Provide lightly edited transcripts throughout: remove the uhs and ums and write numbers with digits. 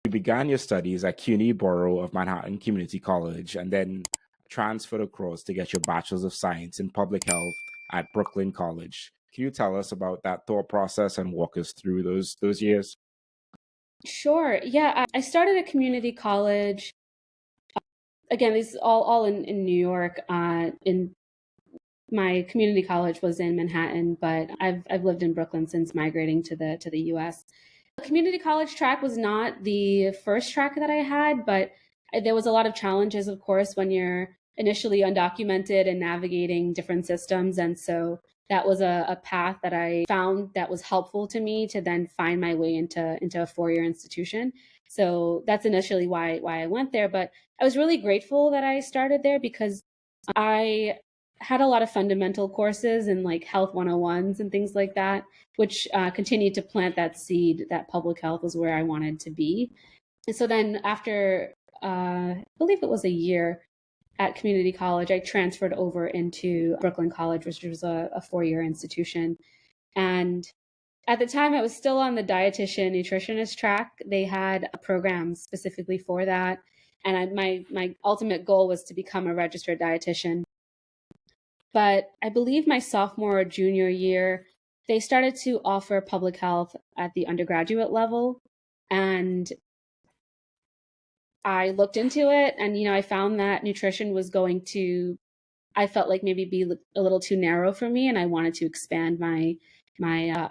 You began your studies at CUNY Borough of Manhattan Community College and then transferred across to get your Bachelor's of Science in Public Health at Brooklyn College. Can you tell us about that thought process and walk us through those years? Sure. Yeah, I started at community college. Again, these all in New York. In my community college was in Manhattan, but I've lived in Brooklyn since migrating to the US. The community college track was not the first track that I had, but there was a lot of challenges, of course, when you're initially undocumented and navigating different systems. And so that was a path that I found that was helpful to me to then find my way into a four-year institution. So that's initially why I went there. But I was really grateful that I started there because I had a lot of fundamental courses and like health 101s and things like that, which continued to plant that seed that public health was where I wanted to be. And so then after, I believe it was a year at community college, I transferred over into Brooklyn College, which was a four-year institution. And at the time, I was still on the dietitian nutritionist track. They had a program specifically for that. And my ultimate goal was to become a registered dietitian. But I believe my sophomore or junior year, they started to offer public health at the undergraduate level. And I looked into it and, I found that nutrition was going to, I felt like maybe be a little too narrow for me. And I wanted to expand my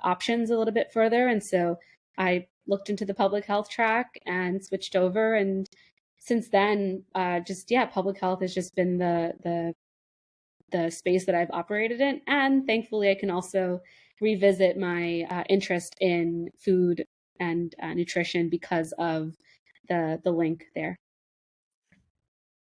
options a little bit further. And so I looked into the public health track and switched over. And since then, public health has just been the space that I've operated in. And thankfully, I can also revisit my interest in food and nutrition because of the link there.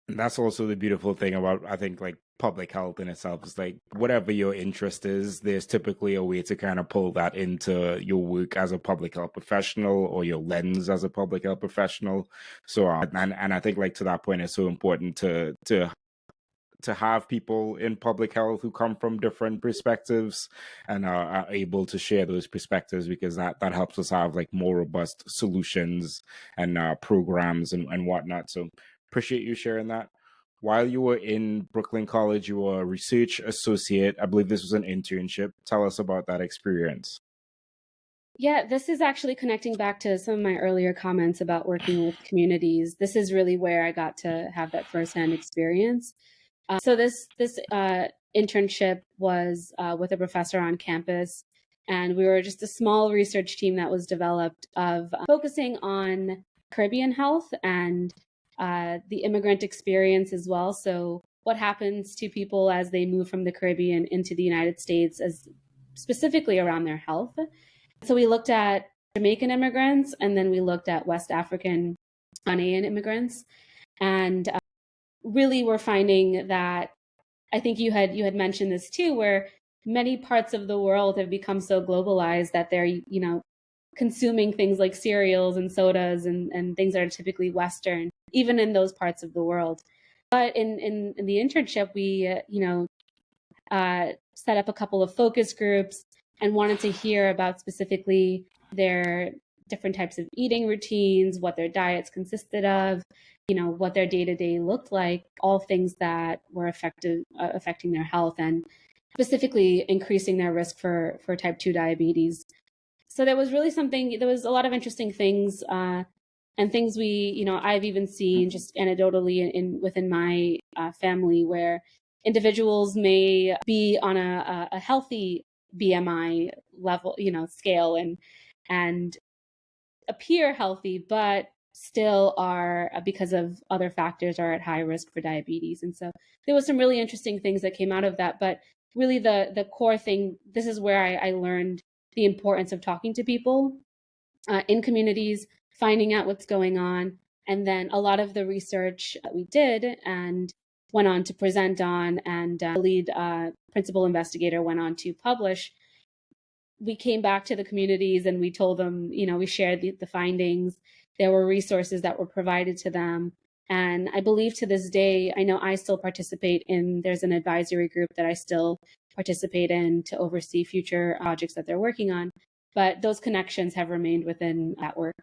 And that's also the beautiful thing about, I think, like public health in itself is like whatever your interest is, there's typically a way to kind of pull that into your work as a public health professional or your lens as a public health professional. So, and I think like to that point, it's so important to have people in public health who come from different perspectives and are able to share those perspectives because that helps us have like more robust solutions and programs and whatnot. So appreciate you sharing that. While you were in Brooklyn College, you were a research associate. I believe this was an internship. Tell us about that experience. Yeah, this is actually connecting back to some of my earlier comments about working with communities. This is really where I got to have that firsthand experience. So this internship was with a professor on campus, and we were just a small research team that was developed of focusing on Caribbean health and the immigrant experience as well. So what happens to people as they move from the Caribbean into the United States, as specifically around their health. So we looked at Jamaican immigrants, and then we looked at West African Ghanaian immigrants, and really we're finding that I think you had mentioned this too, where many parts of the world have become so globalized that they're, consuming things like cereals and sodas and things that are typically Western, even in those parts of the world. But in the internship, we, set up a couple of focus groups and wanted to hear about specifically their different types of eating routines, what their diets consisted of, what their day-to-day looked like, all things that were affecting their health and specifically increasing their risk for type 2 diabetes. So there was a lot of interesting things and things I've even seen just anecdotally within my family where individuals may be on a healthy BMI level, scale and appear healthy, but still are, because of other factors, are at high risk for diabetes. And so there was some really interesting things that came out of that. But really the core thing, this is where I learned the importance of talking to people in communities, finding out what's going on. And then a lot of the research that we did and went on to present on, and the lead principal investigator went on to publish, we came back to the communities and we told them, we shared the findings. There were resources that were provided to them. And I believe to this day, I know I still participate in, there's an advisory group that I still participate in to oversee future projects that they're working on. But those connections have remained within that work.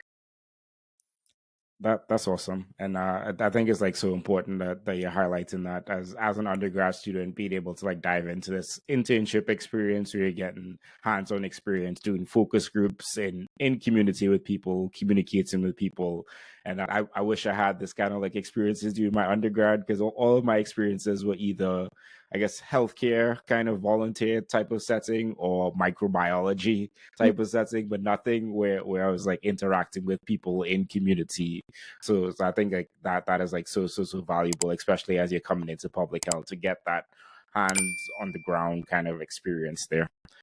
That's awesome, and I think it's like so important that you're highlighting that as an undergrad student, being able to like dive into this internship experience where you're getting hands-on experience doing focus groups in community with people, communicating with people, and I wish I had this kind of like experiences during my undergrad because all of my experiences were either I guess healthcare kind of volunteer type of setting or microbiology type of setting, but nothing where I was like interacting with people in community. So I think like that is like so valuable, especially as you're coming into public health to get that hands on the ground kind of experience there.